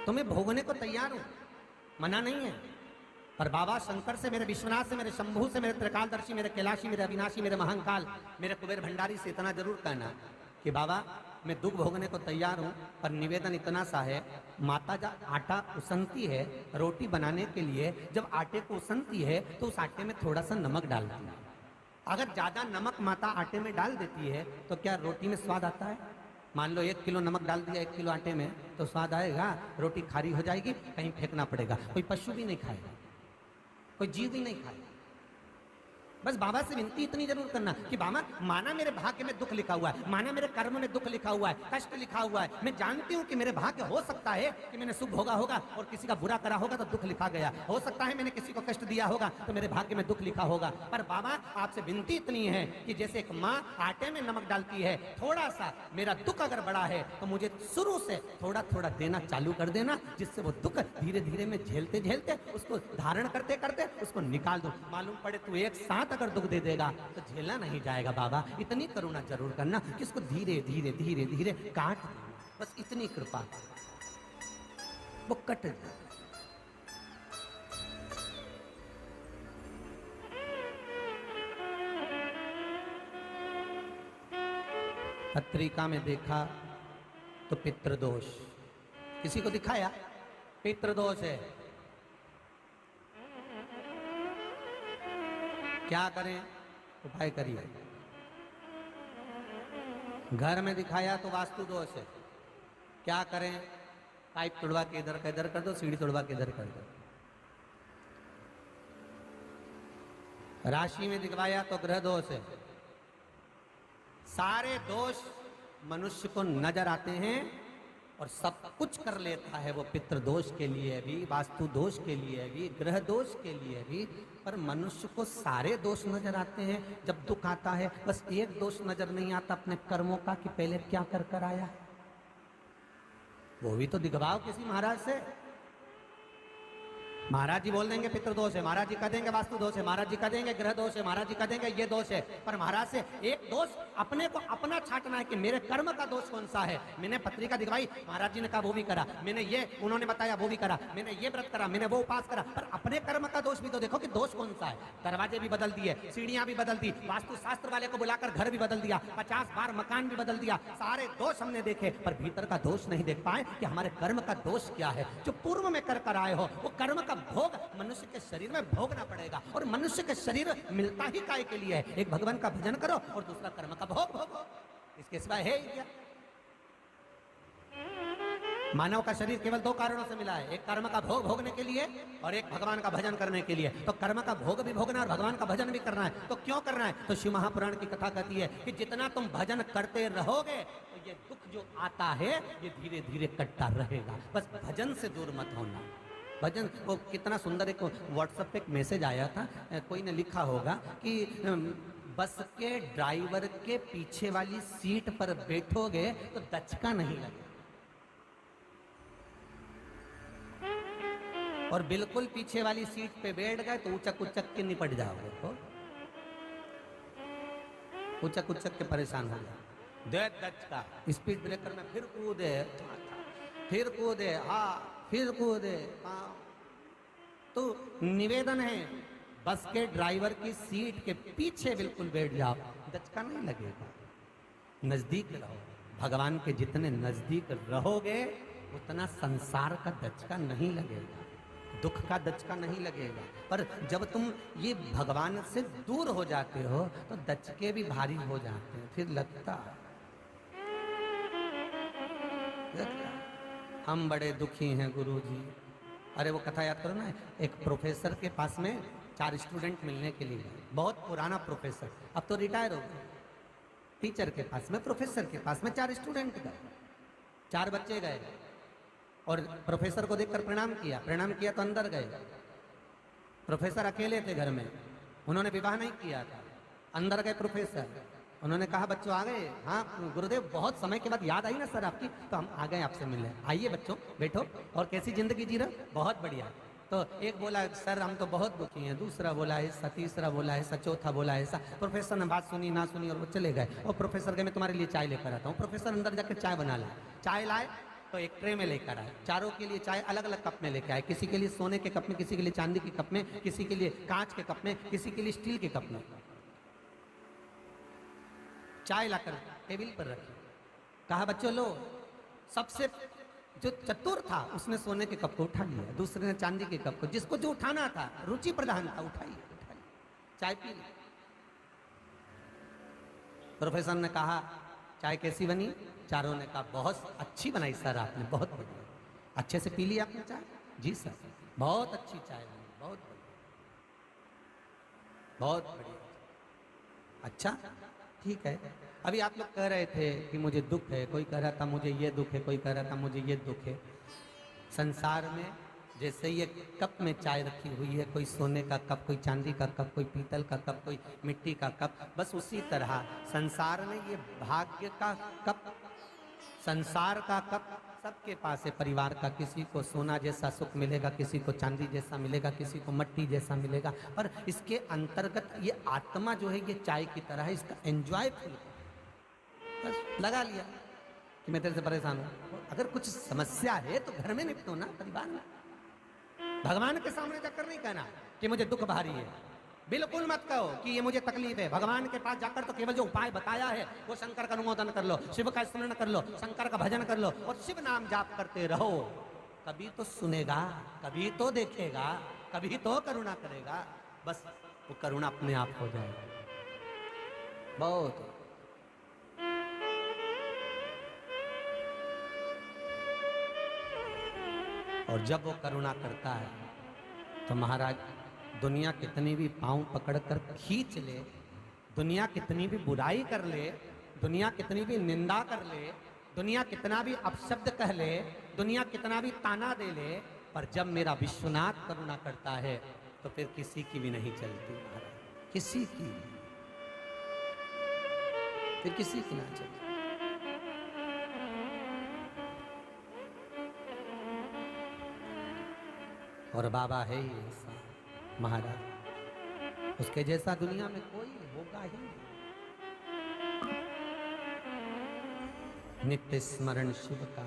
तो मैं भोगने को तैयार हूं, मना नहीं है। पर बाबा शंकर से, मेरे विश्वनाथ से, मेरे शंभू से, मेरे त्रिकालदर्शी, मेरे कैलाशी, मेरे अविनाशी, मेरे महाकाल, मेरे कुबेर भंडारी से इतना जरूर कहना कि बाबा मैं दुख भोगने को तैयार हूं, पर निवेदन इतना सा है, माता जब आटा उसनती है रोटी बनाने के लिए, जब आटे को उसनती है तो उस आटे में थोड़ा सा नमक डालती है। अगर ज्यादा नमक माता आटे में डाल देती है तो क्या रोटी में स्वाद आता है? मान लो 1 किलो नमक डाल दिया 1 किलो आटे में, तो स्वाद आएगा? रोटी खारी हो जाएगी, कहीं फेंकना पड़ेगा। कोई पशु भी नहीं खाएगा, कोई जीव भी नहीं खाएगा। बस बाबा से विनती इतनी जरूर करना कि बाबा माना मेरे भाग्य में दुख लिखा हुआ है, माना मेरे कर्म में दुख लिखा हुआ है, कष्ट लिखा हुआ है, मैं जानती हूँ कि मेरे भाग्य हो सकता है कि मैंने सुख भोगा होगा और किसी का बुरा करा होगा तो दुख लिखा गया, हो सकता है मैंने किसी को कष्ट दिया होगा तो मेरे भाग्य में दुख लिखा होगा। पर बाबा आपसे विनती इतनी है कि जैसे एक माँ आटे में नमक डालती है, थोड़ा सा मेरा दुख अगर बड़ा है तो मुझे शुरू से थोड़ा थोड़ा देना चालू कर देना, जिससे वो दुख धीरे धीरे में झेलते झेलते उसको धारण करते करते उसको निकाल दो। मालूम पड़े तू एक साथ अगर दुख दे देगा तो झेला नहीं जाएगा। बाबा इतनी करुणा जरूर करना कि इसको धीरे धीरे धीरे धीरे काट देना, बस इतनी कृपा, वो कट जाए। पत्रिका में देखा तो पितृदोष, किसी को दिखाया पितृदोष है, क्या करें? उपाय करिए। घर में दिखाया तो वास्तु दोष है, क्या करें? पाइप तोड़वा के इधर का इधर कर दो, सीढ़ी तोड़वा के इधर कर दो। राशि में दिखवाया तो ग्रह दोष है। सारे दोष मनुष्य को नजर आते हैं और सब कुछ कर लेता है वो, पितृ दोष के लिए भी, वास्तु दोष के लिए भी, ग्रह दोष के लिए भी। पर मनुष्य को सारे दोष नजर आते हैं। जब दुख आता है बस एक दोष नजर नहीं आता अपने कर्मों का कि पहले क्या कर कर आया, वो भी तो दिखवाओ किसी महाराज से। महाराज जी बोल देंगे पितृदोष है, महाराज जी कह देंगे वास्तु दोष है, महाराज जी कह देंगे ग्रह दोष है, महाराज जी कह देंगे ये दोष है। पर महाराज से एक दोष अपने को अपना छांटना है कि मेरे कर्म का दोष कौन सा है। मैंने पत्रिका दिखवाई, महाराज जी ने कहा वो भी करा, मैंने ये उन्होंने बताया वो भी करा, मैंने ये व्रत करा, मैंने वो उपास करा, पर अपने कर्म का दोष भी तो देखो कि दोष कौन सा है। दरवाजे भी बदल दिए, सीढ़ियां भी बदल दी, वास्तु शास्त्र वाले को बुलाकर घर भी बदल दिया, 50 बार मकान भी बदल दिया, सारे दोष हमने देखे, पर भीतर का दोष नहीं देख पाए कि हमारे कर्म का दोष क्या है। जो पूर्व में कर कर आए हो वो कर्म का भोग मनुष्य के शरीर में भोगना पड़ेगा। और मनुष्य के शरीर मिलता ही काय के लिए है? एक भगवान का भजन करो और दूसरा कर्म का भोग भोगो, इसके सिवाय है ही क्या? मानव का शरीर केवल 2 कारणों से मिला है, एक कर्म का भोग भोगने के लिए और एक भगवान का भजन करने के लिए। तो कर्म का भोग भी भोगना और भगवान का भजन भी करना है। तो क्यों करना है? तो शिव महापुराण की कथा कहती है कि जितना तुम भजन करते रहोगे तो ये दुख जो आता है ये धीरे धीरे कटता रहेगा। बस भजन से दूर मत होना। भजन वो कितना सुंदर, एक व्हाट्सएप पे एक मैसेज आया था, कोई ने लिखा होगा कि बस के ड्राइवर के पीछे वाली सीट पर बैठोगे तो दचका नहीं लगेगा, और बिल्कुल पीछे वाली सीट पे बैठ गए तो उचक उचक के निपट जाओगे, तो उचक उचक के परेशान हो जाओ। दे दचका, स्पीड ब्रेकर में फिर कूदे, फिर कूदे, हाँ फिर कूदे, हाँ। तो निवेदन है बस के ड्राइवर की सीट के पीछे बिल्कुल बैठ जाओ, दचका नहीं लगेगा। नजदीक रहो, भगवान के जितने नजदीक रहोगे उतना संसार का दचका नहीं लगेगा, दुख का दचका नहीं लगेगा। पर जब तुम ये भगवान से दूर हो जाते हो तो दचके भी भारी हो जाते हैं, फिर लगता हम बड़े दुखी हैं गुरुजी। अरे वो कथा याद करो ना, एक प्रोफेसर के पास में 4 स्टूडेंट मिलने के लिए, बहुत पुराना प्रोफेसर, अब तो रिटायर हो गए। टीचर के पास में, प्रोफेसर के पास में 4 स्टूडेंट गए, 4 बच्चे गए और प्रोफेसर को देखकर प्रणाम किया तो अंदर गए। प्रोफेसर अकेले थे घर में, उन्होंने विवाह नहीं किया था। अंदर गए प्रोफेसर, उन्होंने कहा बच्चों आ गए? हाँ गुरुदेव, बहुत समय के बाद याद आई ना सर आपकी, तो हम आ गए आपसे मिलने। आइए बच्चों बैठो, और कैसी जिंदगी जी रहे? बहुत बढ़िया। तो एक बोला सर हम तो बहुत दुखी हैं, दूसरा बोला ऐसा, तीसरा बोला ऐसा, चौथा बोला ऐसा। प्रोफेसर ने बात सुनी ना सुनी और वो चले गए। और प्रोफेसर के मैं तुम्हारे लिए चाय लेकर आता हूँ। प्रोफेसर अंदर जाकर चाय बना लाए, चाय लाए तो एक ट्रे में लेकर आए, चारों के लिए चाय अलग अलग कप में लेकर आए, किसी के लिए सोने के कप में, किसी के लिए चांदी के कप में, किसी के लिए कांच के कप में, किसी के लिए स्टील के कप में। चाय लाकर टेबल पर रखी, कहा बच्चों लो। सबसे जो चतुर था उसने सोने के कप को उठा लिया, दूसरे ने चांदी के कप को, जिसको जो उठाना था, रुचि प्रधान था, उठाई चाय पी ली। प्रोफेसर ने कहा चाय कैसी बनी? चारों ने कहा बहुत अच्छी बनाई सर आपने, बहुत बढ़िया। अच्छे से पी ली आपने चाय? जी सर, बहुत अच्छी चाय बनी, बहुत बढ़िया, बहुत बढ़िया। अच्छा ठीक है। अभी आप लोग कह रहे थे कि मुझे दुख है, कोई कह रहा था मुझे ये दुख है, कोई कह रहा था मुझे ये दुख है। संसार में जैसे ये कप में चाय रखी हुई है, कोई सोने का कप, कोई चांदी का कप, कोई पीतल का कप, कोई मिट्टी का कप, बस उसी तरह संसार में ये भाग्य का कप, संसार का कप सबके पास है। परिवार का, किसी को सोना जैसा सुख मिलेगा, किसी को चांदी जैसा मिलेगा, किसी को मट्टी जैसा मिलेगा, पर इसके अंतर्गत ये आत्मा जो है ये चाय की तरह है, इसका एंजॉय बस लगा लिया कि मैं तेरे से परेशान हूं। अगर कुछ समस्या है तो घर में निपटो ना, परिवार में। भगवान के सामने जाकर नहीं कहना कि मुझे दुख भारी है, बिल्कुल मत कहो कि ये मुझे तकलीफ है। भगवान के पास जाकर तो केवल जो उपाय बताया है वो शंकर का अनुमोदन कर लो, शिव का स्मरण कर लो, शंकर का भजन कर लो और शिव नाम जाप करते रहो। कभी तो सुनेगा, कभी तो देखेगा, कभी तो करुणा करेगा, बस वो करुणा अपने आप हो जाएगा। बहुत और जब वो करुणा करता है तो महाराज दुनिया कितनी भी पांव पकड़कर खींच ले, दुनिया कितनी भी बुराई कर ले, दुनिया कितनी भी निंदा कर ले, दुनिया कितना भी अपशब्द कह ले, दुनिया कितना भी ताना दे ले, पर जब मेरा विश्वनाथ करुणा करता है तो फिर किसी की भी नहीं चलती महाराज, किसी की, फिर किसी की ना चलती। और बाबा है ही ऐसा महाराज, उसके जैसा दुनिया में कोई होगा ही नहीं। नित्य स्मरण शिव का,